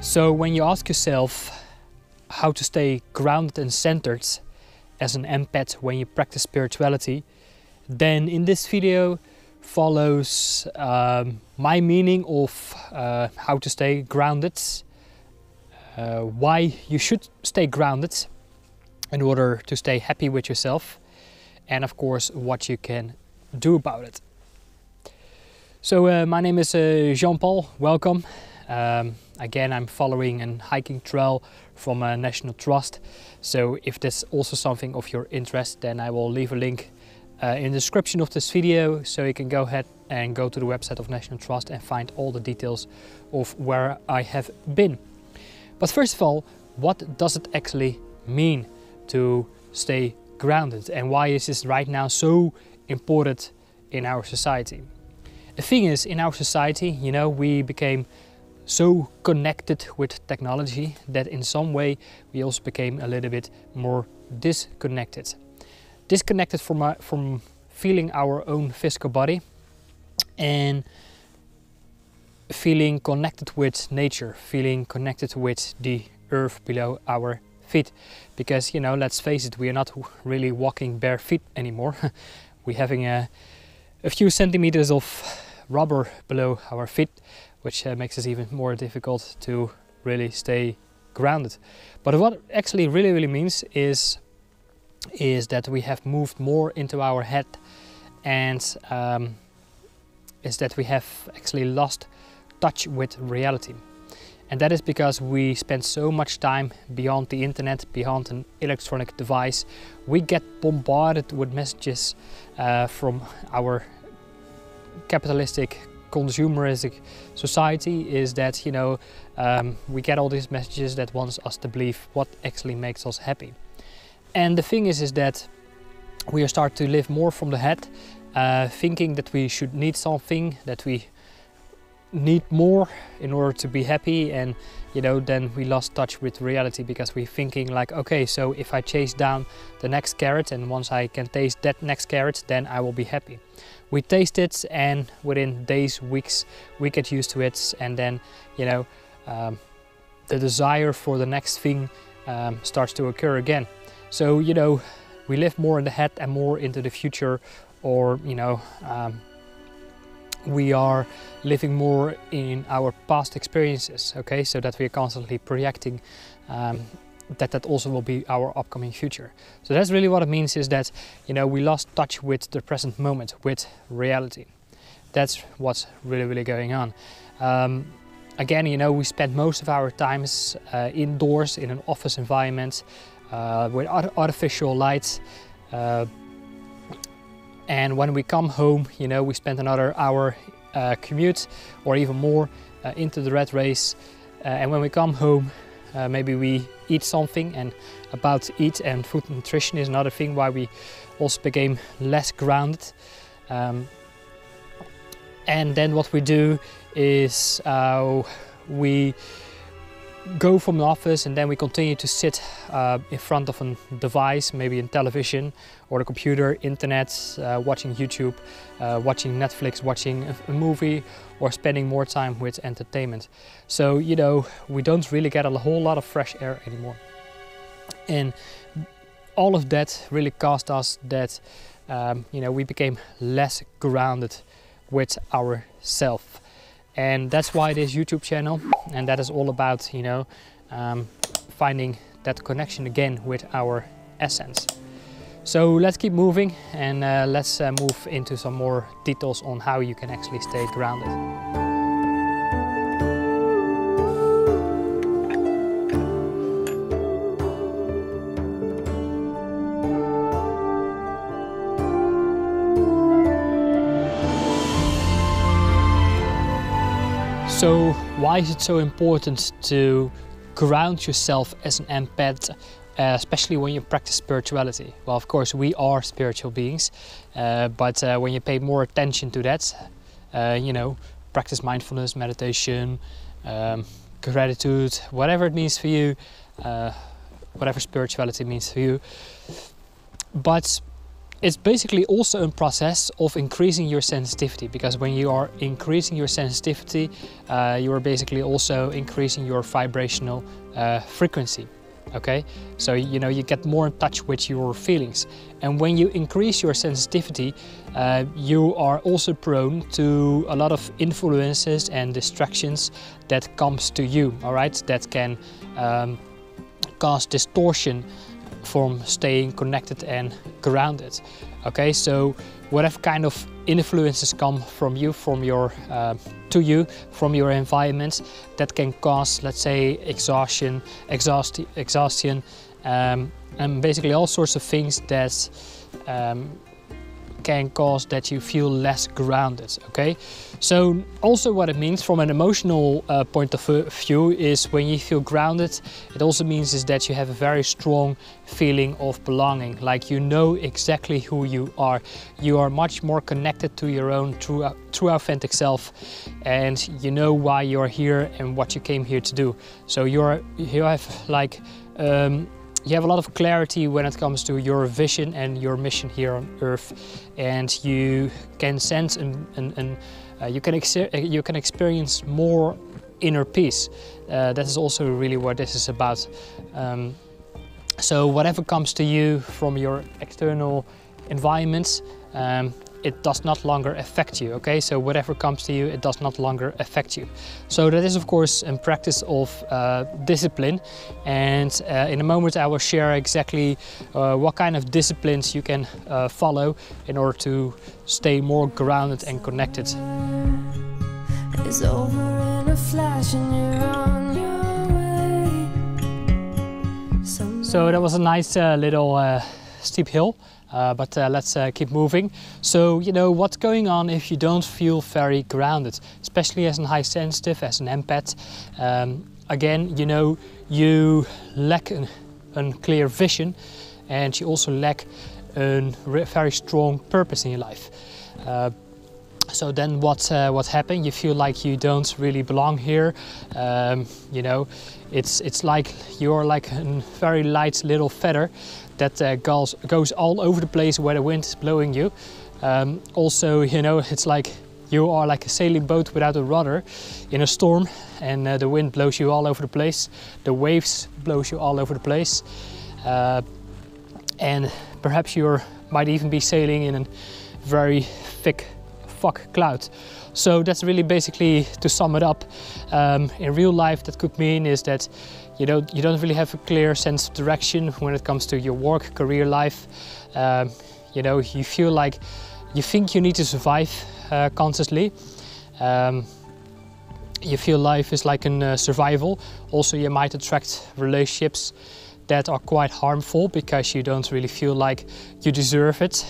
So when you ask yourself how to stay grounded and centered as an empath when you practice spirituality, then in this video follows my meaning of how to stay grounded, why you should stay grounded in order to stay happy with yourself, and of course what you can do about it. So my name is Jean-Paul, welcome. Again, I'm following a hiking trail from National Trust, so if that's also something of your interest, then I will leave a link in the description of this video, so you can go ahead and go to the website of National Trust and find all the details of where I have been. But first of all, what does it actually mean to stay grounded, and why is this right now so important in our society? The thing is, in our society, you know, we became so connected with technology that in some way we also became a little bit more disconnected. Disconnected from feeling our own physical body and feeling connected with nature, feeling connected with the earth below our feet. Because, you know, let's face it, we are not really walking bare feet anymore. We're having a few centimeters of rubber below our feet, which makes it even more difficult to really stay grounded. But what it actually really means is that we have moved more into our head, and is that we have actually lost touch with reality. And that is because we spend so much time beyond the internet, beyond an electronic device. We get bombarded with messages from our capitalistic, consumeristic society, is that, you know, we get all these messages that wants us to believe what actually makes us happy. And the thing is that we start to live more from the head, thinking that we should need something, that we need more in order to be happy, and, you know, then we lost touch with reality, because we're thinking like, okay, so if I chase down the next carrot, and once I can taste that next carrot, then I will be happy. We taste it, and within days, weeks, we get used to it, and then, you know, the desire for the next thing starts to occur again. So, you know, we live more in the head and more into the future, or, you know, we are living more in our past experiences, okay, so that we are constantly projecting that also will be our upcoming future. So that's really what it means, is that, you know, we lost touch with the present moment, with reality. That's what's really going on. Again, you know, we spend most of our times indoors in an office environment with artificial lights, and when we come home, you know, we spend another hour commute or even more into the rat race, and when we come home, maybe we eat something, and about eat and food nutrition is another thing why we also became less grounded. And then what we do is we go from the office, and then we continue to sit in front of a device, maybe a television or the computer, internet, watching YouTube, watching Netflix, watching a movie, or spending more time with entertainment. So, you know, we don't really get a whole lot of fresh air anymore. And all of that really caused us that, you know, we became less grounded with ourselves. And that's why this YouTube channel, and that is all about, you know, finding that connection again with our essence. So let's keep moving, and let's move into some more details on how you can actually stay grounded. So why is it so important to ground yourself as an empath, especially when you practice spirituality? Well, of course, we are spiritual beings, but when you pay more attention to that, you know, practice mindfulness, meditation, gratitude, whatever it means for you, whatever spirituality means for you. But it's basically also a process of increasing your sensitivity, because when you are increasing your sensitivity, you are basically also increasing your vibrational frequency. Okay, so you know, you get more in touch with your feelings, and when you increase your sensitivity, you are also prone to a lot of influences and distractions that comes to you. All right, that can cause distortion from staying connected and grounded. Okay, so whatever kind of influences come from you, from your to you from your environment, that can cause, let's say, exhaustion, and basically all sorts of things that can cause that you feel less grounded. Okay, so also what it means from an emotional point of view is, when you feel grounded, it also means is that you have a very strong feeling of belonging, like you know exactly who you are. You are much more connected to your own true authentic self, and you know why you're here and what you came here to do. So you have like you have a lot of clarity when it comes to your vision and your mission here on Earth, and you can sense and you can experience more inner peace. That is also really what this is about. So whatever comes to you from your external environments, it does not longer affect you. Okay, so whatever comes to you, it does not longer affect you. So that is of course a practice of discipline, and in a moment I will share exactly what kind of disciplines you can follow in order to stay more grounded and connected. It's over in a flash and you're on your way. So that was a nice little steep hill. But let's keep moving. So, you know, what's going on if you don't feel very grounded, especially as a high sensitive, as an empath. Again, you know, you lack a clear vision, and you also lack a very strong purpose in your life. So then what happened? You feel like you don't really belong here. You know, it's like you're like a very light little feather that goes all over the place where the wind is blowing you. Also, you know, it's like you are like a sailing boat without a rudder in a storm, and the wind blows you all over the place. The waves blows you all over the place, and perhaps you might even be sailing in a very thick fog cloud. So that's really basically, to sum it up, in real life that could mean is that you don't really have a clear sense of direction when it comes to your work, career life. You know, you feel like you think you need to survive constantly. You feel life is like a survival. Also, you might attract relationships that are quite harmful because you don't really feel like you deserve it.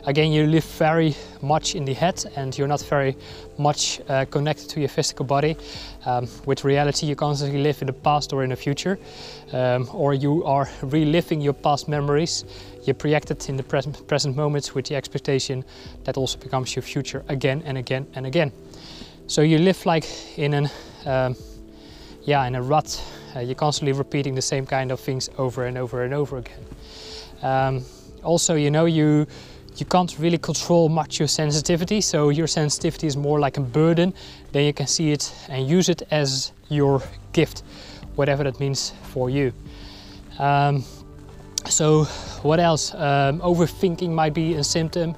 Again, you live very much in the head, and you're not very much connected to your physical body. With reality, you constantly live in the past or in the future, or you are reliving your past memories. You project it in the present moments with the expectation that also becomes your future again and again and again. So you live like in a rut. You're constantly repeating the same kind of things over and over and over again. Also, you know, you can't really control much your sensitivity, so your sensitivity is more like a burden. Then you can see it and use it as your gift, whatever that means for you. So what else? Overthinking might be a symptom.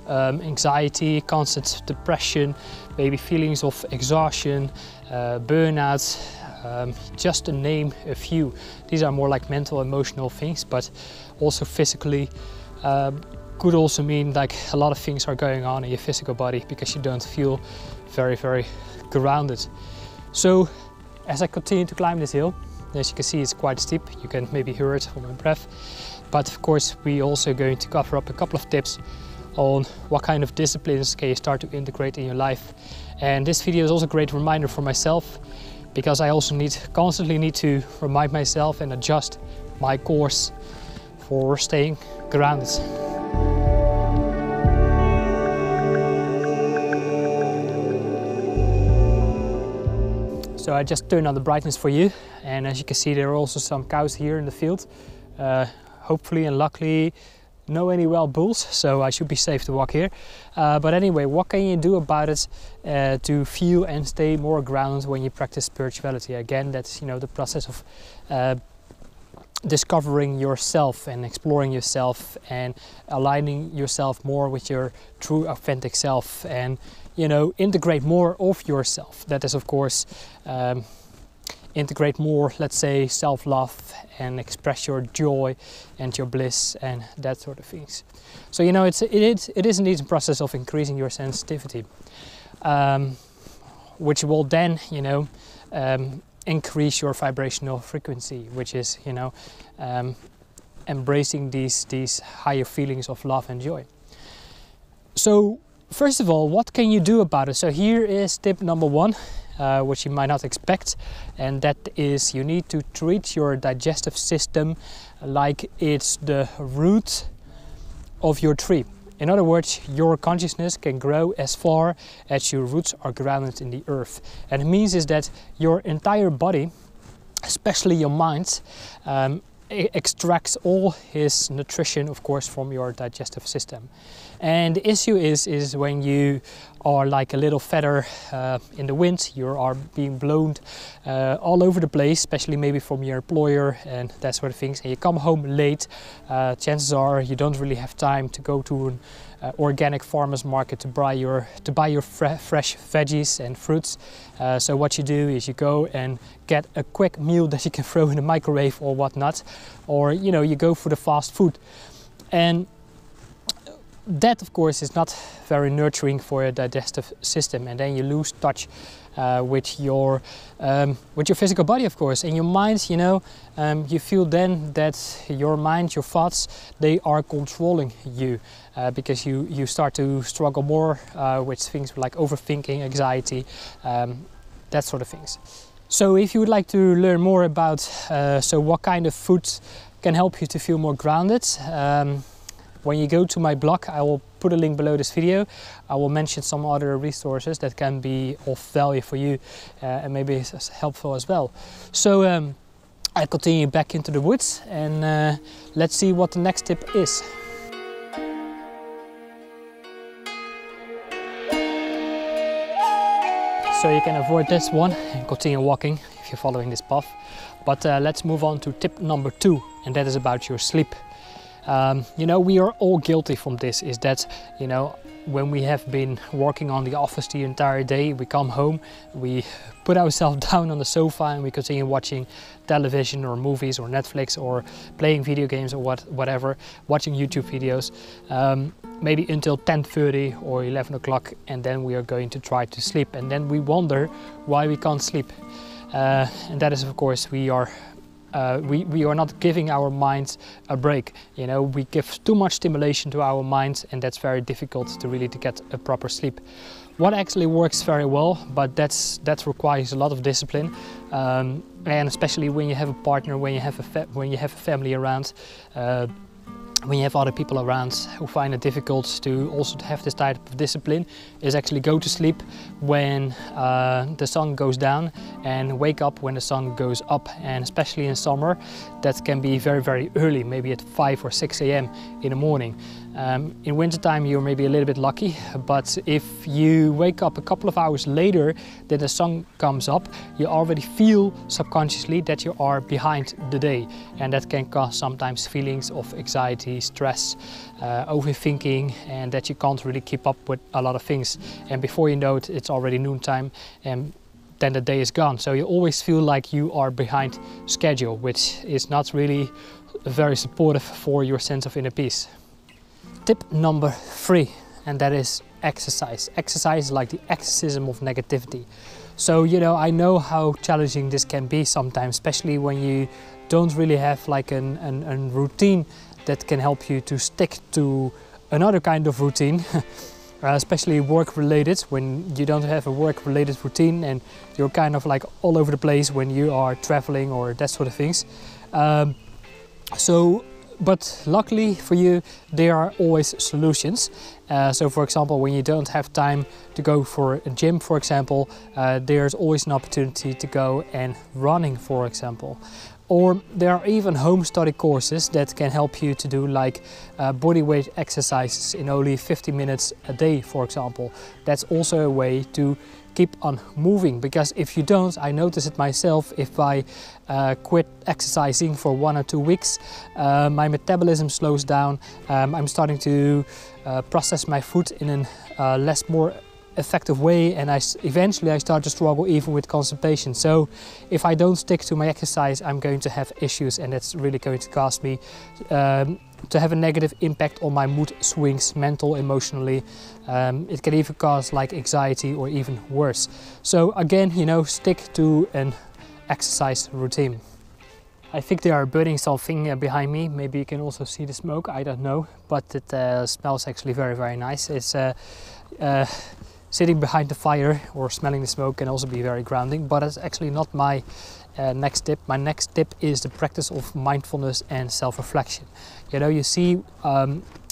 Anxiety, constant depression, maybe feelings of exhaustion, burnout, just to name a few. These are more like mental, emotional things, but also physically could also mean like a lot of things are going on in your physical body because you don't feel very, very grounded. So as I continue to climb this hill, as you can see, it's quite steep. You can maybe hear it from my breath. But of course, we also going to cover up a couple of tips on what kind of disciplines can you start to integrate in your life. And this video is also a great reminder for myself, because I also constantly need to remind myself and adjust my course for staying grounded. So I just turned on the brightness for you, and as you can see, there are also some cows here in the field. Hopefully and luckily know any wild bulls, so I should be safe to walk here. But anyway, what can you do about it to feel and stay more grounded when you practice spirituality? Again, that's, you know, the process of discovering yourself and exploring yourself and aligning yourself more with your true authentic self, and, you know, integrate more of yourself. That is, of course, integrate more, let's say, self-love, and express your joy and your bliss and that sort of things. So, you know, it is indeed a process of increasing your sensitivity, which will then, you know, increase your vibrational frequency, which is, you know, embracing these higher feelings of love and joy. So first of all, what can you do about it? So here is tip number 1, which you might not expect, and that is you need to treat your digestive system like it's the root of your tree. In other words, your consciousness can grow as far as your roots are grounded in the earth. And it means is that your entire body, especially your mind, extracts all its nutrition, of course, from your digestive system. And the issue is when you are like a little feather in the wind, you are being blown all over the place, especially maybe from your employer and that sort of things, and you come home late, chances are you don't really have time to go to an organic farmer's market to buy your fresh veggies and fruits. So what you do is you go and get a quick meal that you can throw in the microwave or whatnot, or, you know, you go for the fast food. And that, of course, is not very nurturing for your digestive system, and then you lose touch with your physical body, of course, and your mind. You know, you feel then that your mind, your thoughts, they are controlling you, because you start to struggle more with things like overthinking, anxiety, that sort of things. So if you would like to learn more about so what kind of food can help you to feel more grounded, when you go to my blog, I will put a link below this video. I will mention some other resources that can be of value for you and maybe it's helpful as well. So I continue back into the woods, and let's see what the next tip is. So you can avoid this one and continue walking if you're following this path. But let's move on to tip number 2, and that is about your sleep. You know, we are all guilty from this, is that, you know, when we have been working on the office the entire day, we come home, we put ourselves down on the sofa and we continue watching television or movies or Netflix or playing video games or whatever, watching YouTube videos, maybe until 10:30 or 11 o'clock, and then we are going to try to sleep, and then we wonder why we can't sleep. And that is, of course, we are not giving our minds a break. You know, we give too much stimulation to our minds, and that's very difficult to really get a proper sleep. What actually works very well, but that requires a lot of discipline, and especially when you have a partner, when you have a family around, when you have other people around who find it difficult to also have this type of discipline, is actually go to sleep when the sun goes down and wake up when the sun goes up. And especially in summer, that can be very, very early, maybe at 5 or 6 a.m. in the morning. In wintertime you're maybe a little bit lucky, but if you wake up a couple of hours later than the sun comes up, you already feel subconsciously that you are behind the day, and that can cause sometimes feelings of anxiety, stress, overthinking, and that you can't really keep up with a lot of things, and before you know it, it's already noontime and then the day is gone. So you always feel like you are behind schedule, which is not really very supportive for your sense of inner peace. Tip number 3, and that is exercise. Exercise is like the exorcism of negativity. So, you know, I know how challenging this can be sometimes, especially when you don't really have like a routine that can help you to stick to another kind of routine, especially work related. When you don't have a work related routine and you're kind of like all over the place when you are traveling or that sort of things. But luckily for you, there are always solutions. So for example, when you don't have time to go for a gym, for example, there's always an opportunity to go and running, for example. Or there are even home study courses that can help you to do like body weight exercises in only 50 minutes a day, for example. That's also a way to keep on moving, because if you don't, I notice it myself, if I quit exercising for 1 or 2 weeks, my metabolism slows down. I'm starting to process my food in a more effective way, and eventually I start to struggle even with constipation. So if I don't stick to my exercise, I'm going to have issues, and that's really going to cost me to have a negative impact on my mood swings, mental, emotionally. It can even cause like anxiety or even worse. So again, you know, stick to an exercise routine. I think they are burning something behind me. Maybe you can also see the smoke, I don't know, but it smells actually very, very nice. It's sitting behind the fire or smelling the smoke can also be very grounding, but it's actually not my next tip. My next tip is the practice of mindfulness and self-reflection. You know, you see,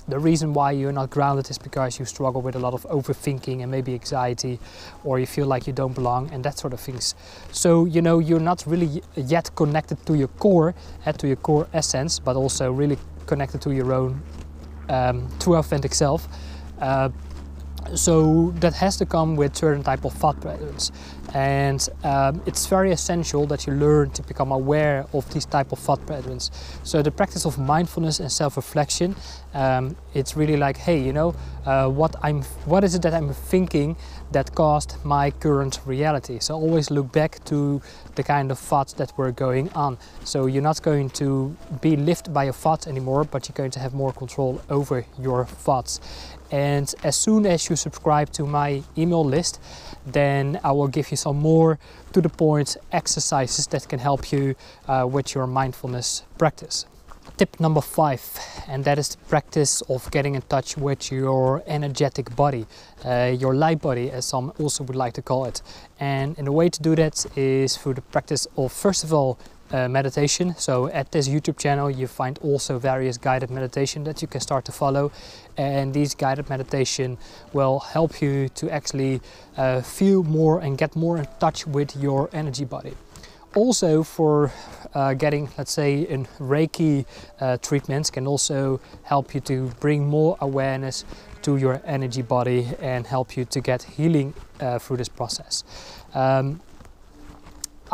the reason why you're not grounded is because you struggle with a lot of overthinking and maybe anxiety, or you feel like you don't belong and that sort of things. So, you know, you're not really yet connected to your core, to your core essence, but also really connected to your own true authentic self. So that has to come with certain type of thought patterns, and it's very essential that you learn to become aware of these type of thought patterns. So the practice of mindfulness and self-reflection, it's really like, hey, you know, what is it that I'm thinking that caused my current reality? So always look back to the kind of thoughts that were going on. So you're not going to be lifted by your thoughts anymore, but you're going to have more control over your thoughts. And as soon as you subscribe to my email list, then I will give you some more to the point exercises that can help you with your mindfulness practice. Tip number 5, and that is the practice of getting in touch with your energetic body, your light body, as some also would like to call it. And the way to do that is through the practice of, first of all, meditation. So at this YouTube channel you find also various guided meditation that you can start to follow, and these guided meditation will help you to actually feel more and get more in touch with your energy body. Also for getting, let's say, in Reiki treatments can also help you to bring more awareness to your energy body and help you to get healing through this process.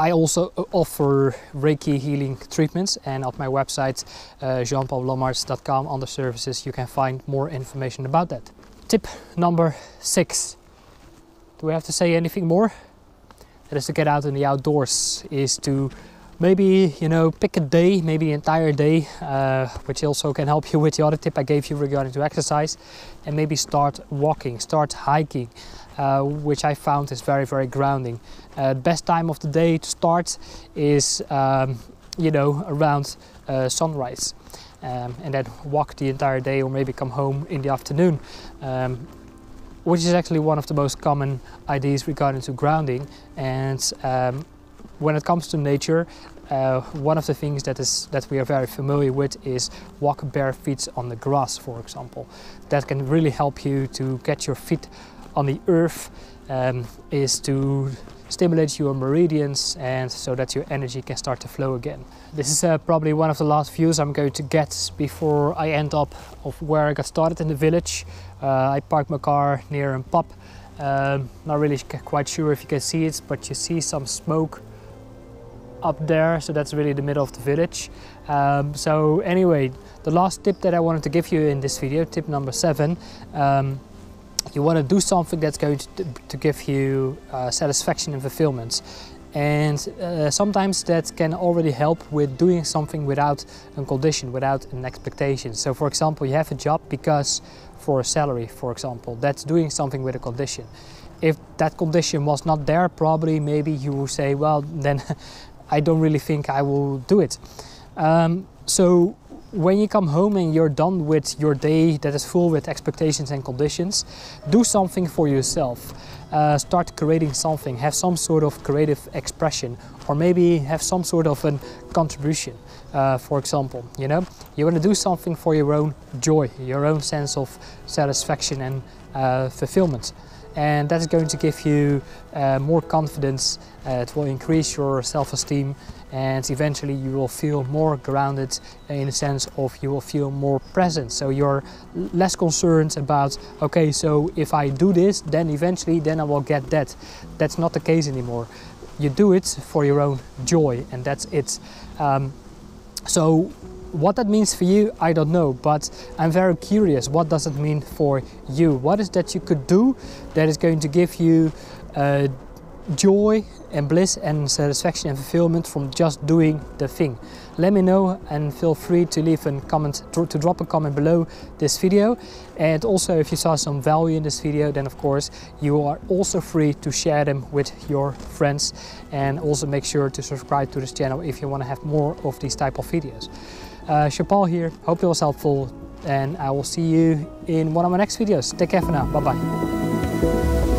I also offer Reiki healing treatments, and on my website jeanpaulblommaerts.com under services you can find more information about that. Tip number 6. Do we have to say anything more? That is to get out in the outdoors, is to maybe, you know, pick a day, maybe the entire day, which also can help you with the other tip I gave you regarding to exercise, and maybe start walking, start hiking, which I found is very, very grounding. The best time of the day to start is, you know, around sunrise, and then walk the entire day, or maybe come home in the afternoon. Which is actually one of the most common ideas regarding to grounding. And when it comes to nature, one of the things that we are very familiar with is walk bare feet on the grass, for example. That can really help you to get your feet on the earth, is to stimulate your meridians, and so that your energy can start to flow again. This is probably one of the last views I'm going to get before I end up of where I got started in the village. I parked my car near a pub. Not really quite sure if you can see it, but you see some smoke up there, so that's really the middle of the village. So anyway, the last tip that I wanted to give you in this video, tip number 7, you want to do something that's going to give you satisfaction and fulfillment. And sometimes that can already help with doing something without a condition, without an expectation. So for example, you have a job because for a salary, for example, that's doing something with a condition. If that condition was not there, probably maybe you will say, well, then I don't really think I will do it. So when you come home and you're done with your day that is full with expectations and conditions, do something for yourself. Start creating something, have some sort of creative expression, or maybe have some sort of a contribution. For example, you know, you want to do something for your own joy, your own sense of satisfaction and fulfillment. and that's going to give you more confidence. It will increase your self-esteem, and eventually you will feel more grounded in the sense of you will feel more present. So you're less concerned about, okay, so if I do this, then eventually then I will get that. That's not the case anymore. You do it for your own joy, and that's it. So what that means for you, I don't know, but I'm very curious. What does it mean for you? What is that you could do that is going to give you joy and bliss and satisfaction and fulfillment from just doing the thing? Let me know, and feel free to leave a comment, to drop a comment below this video. And also, if you saw some value in this video, then of course you are also free to share them with your friends, and also make sure to subscribe to this channel if you want to have more of these type of videos. Paul here, hope it was helpful, and I will see you in one of my next videos. Take care for now, bye bye.